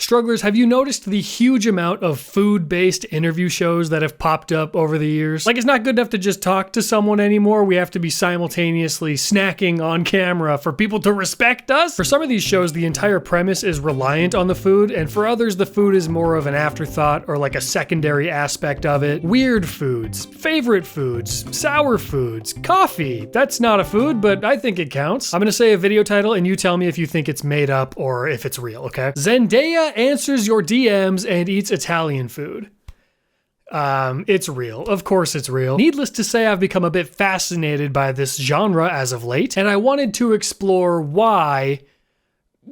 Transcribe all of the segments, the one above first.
Strugglers, have you noticed the huge amount of food-based interview shows that have popped up over the years? Like, it's not good enough to just talk to someone anymore. We have to be simultaneously snacking on camera for people to respect us. For some of these shows, the entire premise is reliant on the food, and for others, the food is more of an afterthought or like a secondary aspect of it. Weird foods, favorite foods, sour foods, coffee. That's not a food, but I think it counts. I'm gonna say a video title and you tell me if you think it's made up or if it's real, okay? Zendaya answers your DMs and eats Italian food. It's real. Of course it's real. Needless to say, I've become a bit fascinated by this genre as of late, and I wanted to explore why.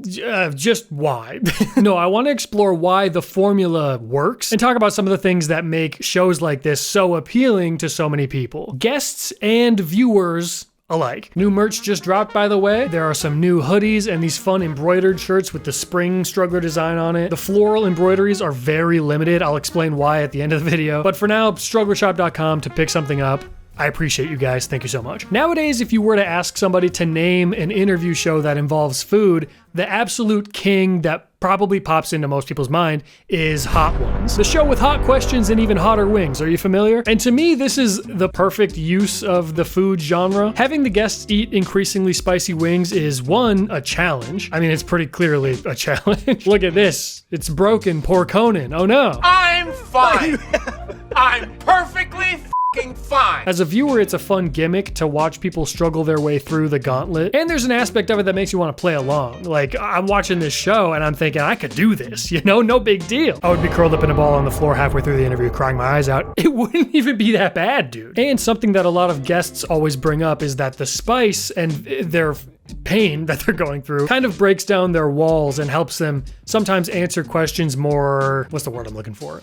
Just why. No, I want to explore why the formula works and talk about some of the things that make shows like this so appealing to so many people. Guests and viewers alike. New merch just dropped, by the way. There are some new hoodies and these fun embroidered shirts with the spring struggler design on it. The floral embroideries are very limited. I'll explain why at the end of the video. But for now, strugglershop.com to pick something up. I appreciate you guys. Thank you so much. Nowadays, if you were to ask somebody to name an interview show that involves food, the absolute king that probably pops into most people's mind is Hot Ones. The show with hot questions and even hotter wings. Are you familiar? And to me, this is the perfect use of the food genre. Having the guests eat increasingly spicy wings is, one, a challenge. I mean, it's pretty clearly a challenge. Look at this. It's broken. Poor Conan. Oh no. I'm fine. I'm perfectly fine. As a viewer, it's a fun gimmick to watch people struggle their way through the gauntlet. And there's an aspect of it that makes you want to play along. Like, I'm watching this show and I'm thinking, I could do this, you know? No big deal. I would be curled up in a ball on the floor halfway through the interview, crying my eyes out. It wouldn't even be that bad, dude. And something that a lot of guests always bring up is that the spice and their pain that they're going through kind of breaks down their walls and helps them sometimes answer questions more, what's the word I'm looking for?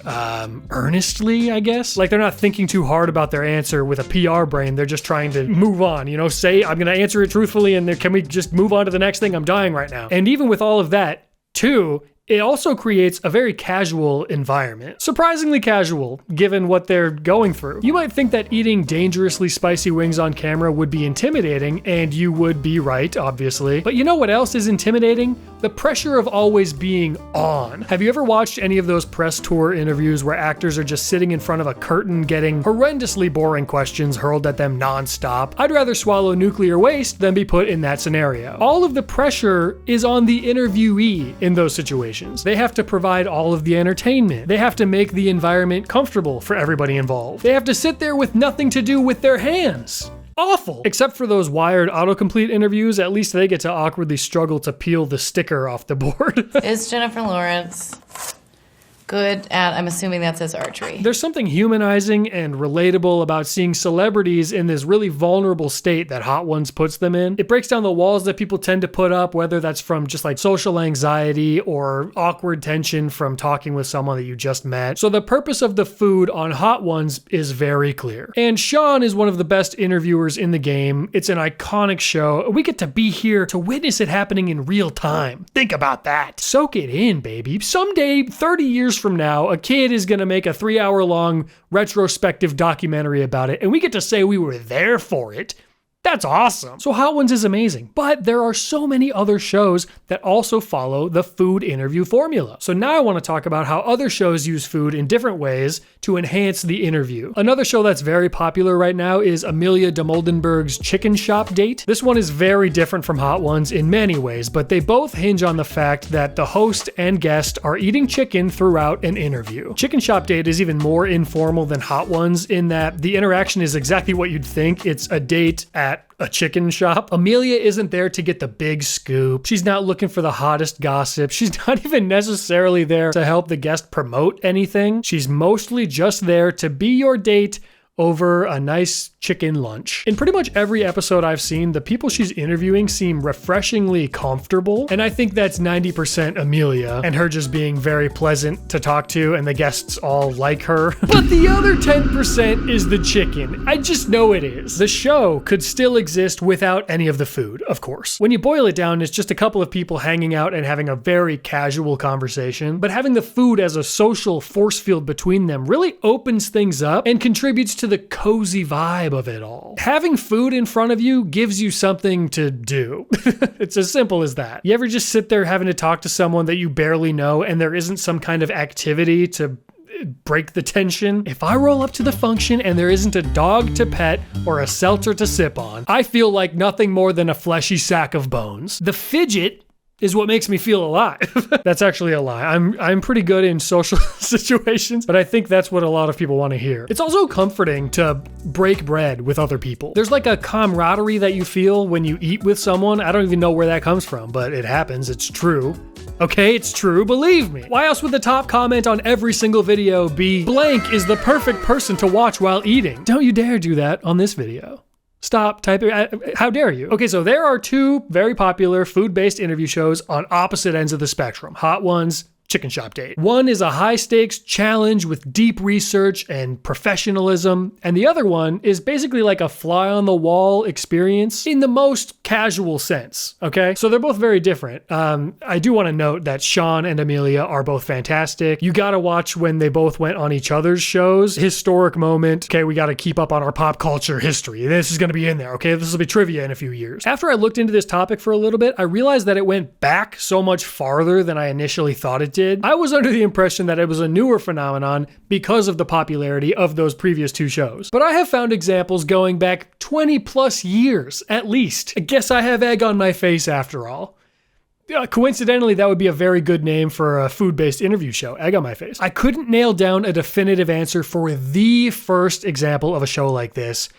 Earnestly, I guess? Like they're not thinking too hard about their answer with a PR brain. They're just trying to move on, you know, say, I'm gonna answer it truthfully and can we just move on to the next thing? I'm dying right now. And even with all of that, too, it also creates a very casual environment. Surprisingly casual, given what they're going through. You might think that eating dangerously spicy wings on camera would be intimidating, and you would be right, obviously. But you know what else is intimidating? The pressure of always being on. Have you ever watched any of those press tour interviews where actors are just sitting in front of a curtain getting horrendously boring questions hurled at them nonstop? I'd rather swallow nuclear waste than be put in that scenario. All of the pressure is on the interviewee in those situations. They have to provide all of the entertainment. They have to make the environment comfortable for everybody involved. They have to sit there with nothing to do with their hands. Awful. Except for those wired autocomplete interviews, at least they get to awkwardly struggle to peel the sticker off the board. Is Jennifer Lawrence good at, I'm assuming that says archery. There's something humanizing and relatable about seeing celebrities in this really vulnerable state that Hot Ones puts them in. It breaks down the walls that people tend to put up, whether that's from just like social anxiety or awkward tension from talking with someone that you just met. So the purpose of the food on Hot Ones is very clear. And Sean is one of the best interviewers in the game. It's an iconic show. We get to be here to witness it happening in real time. Think about that. Soak it in, baby. Someday, 30 years from now, a kid is gonna make a 3-hour-long retrospective documentary about it, and we get to say we were there for it. That's awesome. So Hot Ones is amazing, but there are so many other shows that also follow the food interview formula. So now I want to talk about how other shows use food in different ways to enhance the interview. Another show that's very popular right now is Amelia de Moldenberg's Chicken Shop Date. This one is very different from Hot Ones in many ways, but they both hinge on the fact that the host and guest are eating chicken throughout an interview. Chicken Shop Date is even more informal than Hot Ones in that the interaction is exactly what you'd think. It's a date at a chicken shop. Amelia isn't there to get the big scoop. She's not looking for the hottest gossip. She's not even necessarily there to help the guest promote anything. She's mostly just there to be your date over a nice chicken lunch. In pretty much every episode I've seen, the people she's interviewing seem refreshingly comfortable, and I think that's 90% Amelia and her just being very pleasant to talk to and the guests all like her. But the other 10% is the chicken. I just know it is. The show could still exist without any of the food, of course. When you boil it down, it's just a couple of people hanging out and having a very casual conversation, but having the food as a social force field between them really opens things up and contributes to the cozy vibe of it all. Having food in front of you gives you something to do. It's as simple as that. You ever just sit there having to talk to someone that you barely know and there isn't some kind of activity to break the tension? If I roll up to the function and there isn't a dog to pet or a seltzer to sip on, I feel like nothing more than a fleshy sack of bones. The fidget is what makes me feel alive. That's actually a lie. I'm pretty good in social situations, but I think that's what a lot of people want to hear. It's also comforting to break bread with other people. There's like a camaraderie that you feel when you eat with someone. I don't even know where that comes from, but it happens. It's true. Okay, it's true, believe me. Why else would the top comment on every single video be, blank is the perfect person to watch while eating? Don't you dare do that on this video. Stop typing. How dare you? Okay, so there are two very popular food-based interview shows on opposite ends of the spectrum. Hot Ones, Chicken Shop Date. One is a high-stakes challenge with deep research and professionalism, and the other one is basically like a fly-on-the-wall experience in the most casual sense, okay? So they're both very different. I do want to note that Sean and Amelia are both fantastic. You gotta watch when they both went on each other's shows. Historic moment. Okay, we gotta keep up on our pop culture history. This is gonna be in there, okay? This will be trivia in a few years. After I looked into this topic for a little bit, I realized that it went back so much farther than I initially thought it did. I was under the impression that it was a newer phenomenon because of the popularity of those previous two shows. But I have found examples going back 20 plus years, at least. I guess I have egg on my face after all. Coincidentally, that would be a very good name for a food-based interview show, Egg on My Face. I couldn't nail down a definitive answer for the first example of a show like this.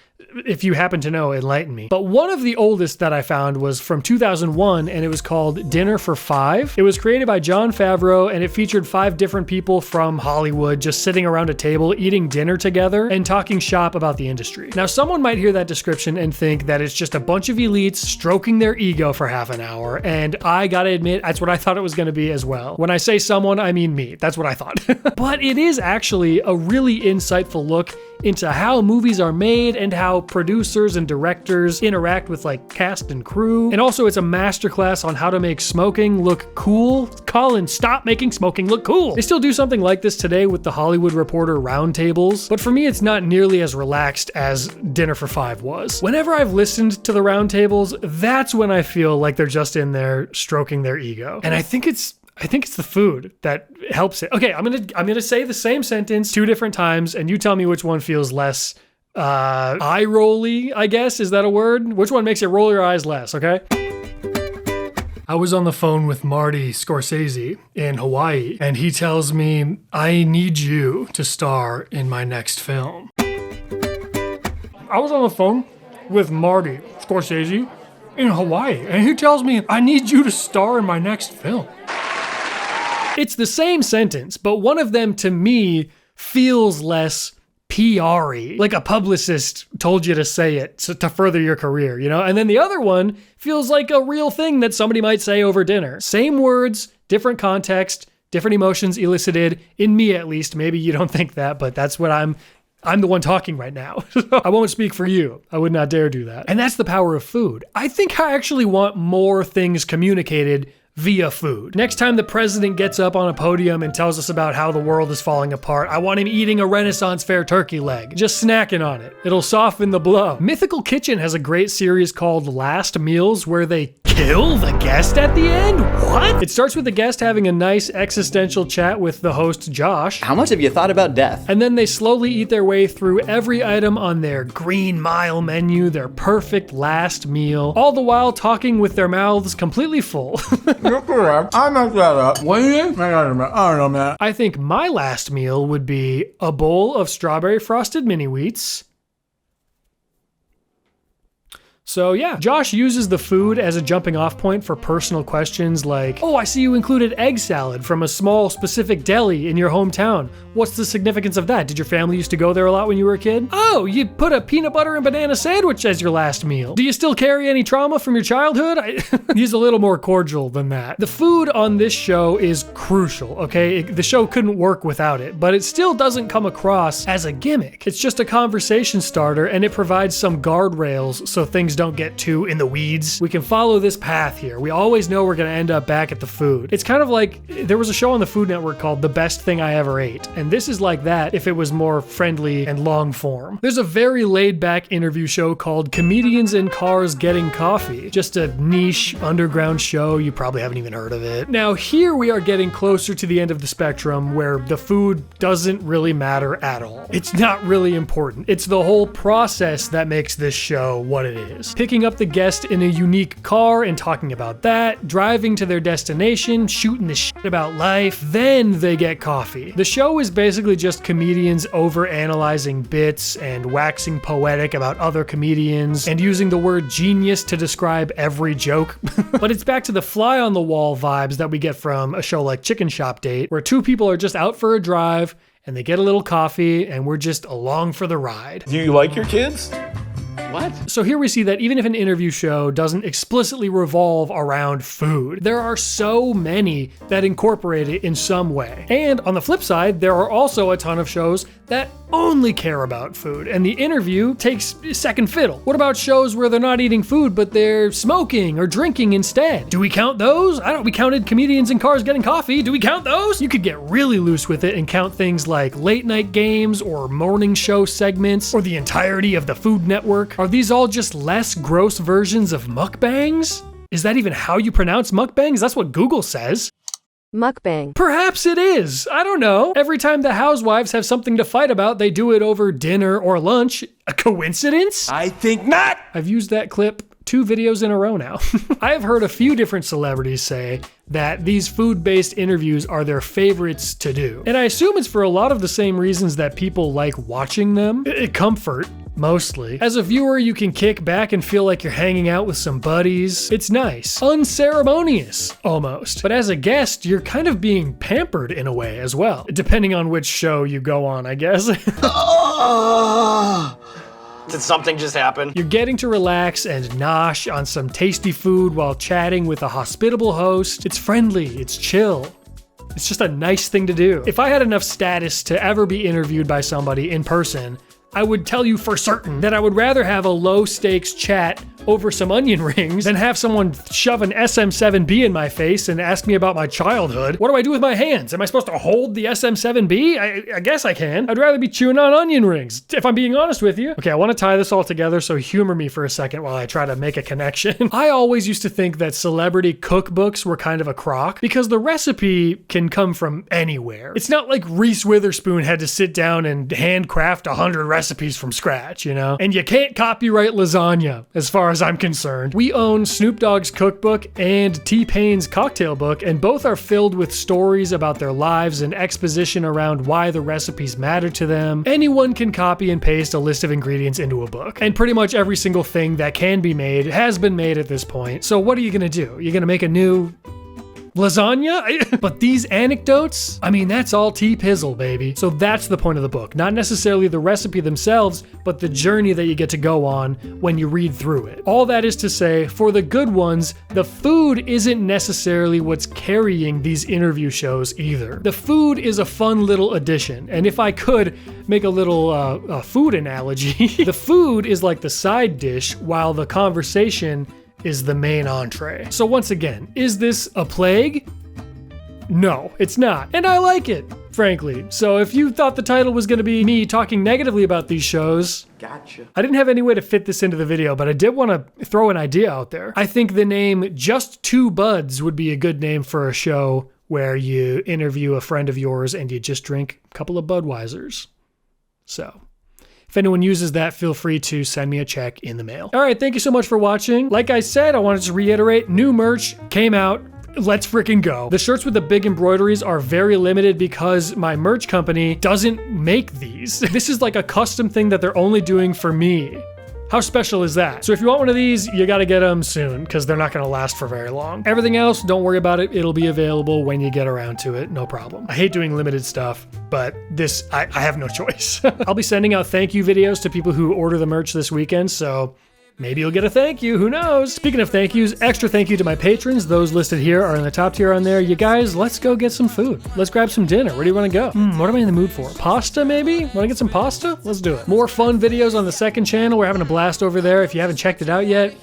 If you happen to know, enlighten me. But one of the oldest that I found was from 2001, and it was called Dinner for Five. It was created by Jon Favreau, and it featured 5 different people from Hollywood just sitting around a table, eating dinner together, and talking shop about the industry. Now, someone might hear that description and think that it's just a bunch of elites stroking their ego for half an hour, and I gotta admit, that's what I thought it was gonna be as well. When I say someone, I mean me. That's what I thought. But it is actually a really insightful look into how movies are made and how producers and directors interact with like cast and crew. And also it's a masterclass on how to make smoking look cool. Colin, stop making smoking look cool. They still do something like this today with the Hollywood Reporter roundtables, but for me it's not nearly as relaxed as Dinner for Five was. Whenever I've listened to the roundtables, that's when I feel like they're just in there stroking their ego. And I think it's the food that helps it. Okay, I'm gonna say the same sentence 2 different times, and you tell me which one feels less eye-rolly, I guess. Is that a word? Which one makes you roll your eyes less, okay? I was on the phone with Marty Scorsese in Hawaii, and he tells me, I need you to star in my next film. I was on the phone with Marty Scorsese in Hawaii, and he tells me, I need you to star in my next film. It's the same sentence, but one of them to me feels less PR-y, like a publicist told you to say it to further your career, you know? And then the other one feels like a real thing that somebody might say over dinner. Same words, different context, different emotions elicited, in me at least. Maybe you don't think that, but that's what I'm the one talking right now. I won't speak for you. I would not dare do that. And that's the power of food. I think I actually want more things communicated via food. Next time the president gets up on a podium and tells us about how the world is falling apart, I want him eating a Renaissance fair turkey leg, just snacking on it. It'll soften the blow. Mythical Kitchen has a great series called Last Meals where they kill the guest at the end? What? It starts with the guest having a nice existential chat with the host, Josh. How much have you thought about death? And then they slowly eat their way through every item on their Green Mile menu, their perfect last meal, all the while talking with their mouths completely full. You're correct. I messed that up. What do you think? I don't know, man. I think my last meal would be a bowl of strawberry frosted mini wheats. So yeah, Josh uses the food as a jumping off point for personal questions like, oh, I see you included egg salad from a small specific deli in your hometown. What's the significance of that? Did your family used to go there a lot when you were a kid? Oh, you put a peanut butter and banana sandwich as your last meal. Do you still carry any trauma from your childhood? He's a little more cordial than that. The food on this show is crucial, okay? The show couldn't work without it, but it still doesn't come across as a gimmick. It's just a conversation starter, and it provides some guardrails so things things don't get too in the weeds, we can follow this path here. We always know we're gonna end up back at the food. It's kind of like, there was a show on the Food Network called The Best Thing I Ever Ate, and this is like that if it was more friendly and long form. There's a very laid back interview show called Comedians in Cars Getting Coffee. Just a niche underground show, you probably haven't even heard of it. Now here we are getting closer to the end of the spectrum where the food doesn't really matter at all. It's not really important. It's the whole process that makes this show what it is. Picking up the guest in a unique car and talking about that, driving to their destination, shooting the shit about life, then they get coffee. The show is basically just comedians over-analyzing bits and waxing poetic about other comedians and using the word genius to describe every joke. But it's back to the fly on the wall vibes that we get from a show like Chicken Shop Date, where two people are just out for a drive and they get a little coffee and we're just along for the ride. Do you like your kids? What? So here we see that even if an interview show doesn't explicitly revolve around food, there are so many that incorporate it in some way. And on the flip side, there are also a ton of shows that only care about food, and the interview takes second fiddle. What about shows where they're not eating food, but they're smoking or drinking instead? Do we count those? We counted Comedians in Cars Getting Coffee. Do we count those? You could get really loose with it and count things like late night games or morning show segments or the entirety of the Food Network. Are these all just less gross versions of mukbangs? Is that even how you pronounce mukbangs? That's what Google says. Mukbang. Perhaps it is. I don't know. Every time the housewives have something to fight about, they do it over dinner or lunch. A coincidence? I think not. I've used that clip 2 videos in a row now. I have heard a few different celebrities say that these food-based interviews are their favorites to do. And I assume it's for a lot of the same reasons that people like watching them. Comfort, mostly. As a viewer, you can kick back and feel like you're hanging out with some buddies. It's nice. Unceremonious, almost. But as a guest, you're kind of being pampered in a way as well. Depending on which show you go on, I guess. Did something just happen? You're getting to relax and nosh on some tasty food while chatting with a hospitable host. It's friendly, it's chill. It's just a nice thing to do. If I had enough status to ever be interviewed by somebody in person, I would tell you for certain that I would rather have a low-stakes chat over some onion rings than have someone shove an SM7B in my face and ask me about my childhood. What do I do with my hands? Am I supposed to hold the SM7B? I guess I can. I'd rather be chewing on onion rings, if I'm being honest with you. Okay, I want to tie this all together, so humor me for a second while I try to make a connection. I always used to think that celebrity cookbooks were kind of a crock because the recipe can come from anywhere. It's not like Reese Witherspoon had to sit down and handcraft 100 recipes from scratch, you know? And you can't copyright lasagna, as far as I'm concerned. We own Snoop Dogg's cookbook and T-Pain's cocktail book, and both are filled with stories about their lives and exposition around why the recipes matter to them. Anyone can copy and paste a list of ingredients into a book, and pretty much every single thing that can be made has been made at this point. So what are you gonna do? You're gonna make a new lasagna? But these anecdotes, I mean, that's all T-Pizzle, baby. So that's the point of the book. Not necessarily the recipe themselves, but the journey that you get to go on when you read through it. All that is to say, for the good ones, the food isn't necessarily what's carrying these interview shows either. The food is a fun little addition, and if I could make a little food analogy, the food is like the side dish, while the conversation is the main entree. So once again, is this a plague? No, it's not. And I like it, frankly. So if you thought the title was gonna be me talking negatively about these shows, Gotcha. I didn't have any way to fit this into the video, but I did want to throw an idea out there. I think the name Just Two Buds would be a good name for a show where you interview a friend of yours and you just drink a couple of Budweisers. So if anyone uses that, feel free to send me a check in the mail. All right, thank you so much for watching. Like I said, I wanted to reiterate, new merch came out. Let's freaking go. The shirts with the big embroideries are very limited because my merch company doesn't make these. This is like a custom thing that they're only doing for me. How special is that? So if you want one of these, you gotta get them soon because they're not gonna last for very long. Everything else, don't worry about it. It'll be available when you get around to it, no problem. I hate doing limited stuff, but this, I have no choice. I'll be sending out thank you videos to people who order the merch this weekend, so Maybe you'll get a thank you, who knows? Speaking of thank yous, extra thank you to my patrons. Those listed here are in the top tier on there. You guys, let's go get some food. Let's grab some dinner. Where do you want to go? What am I in the mood for? Pasta, maybe? Want to get some pasta? Let's do it. More fun videos on the second channel. We're having a blast over there. If you haven't checked it out yet,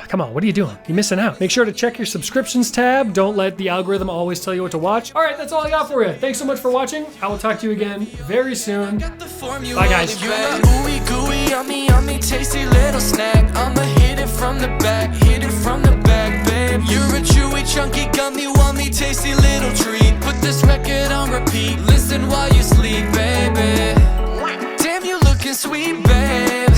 come on, what are you doing? You're missing out. Make sure to check your subscriptions tab. Don't let the algorithm always tell you what to watch. All right, that's all I got for you. Thanks so much for watching. I will talk to you again very soon. Bye, guys. You're my ooey gooey, yummy, yummy, tasty little snack. I'ma hit it from the back, babe. You're a chewy, chunky, gummy, wummy, tasty little treat. Put this record on repeat, listen while you sleep, baby. Damn, you looking sweet, babe.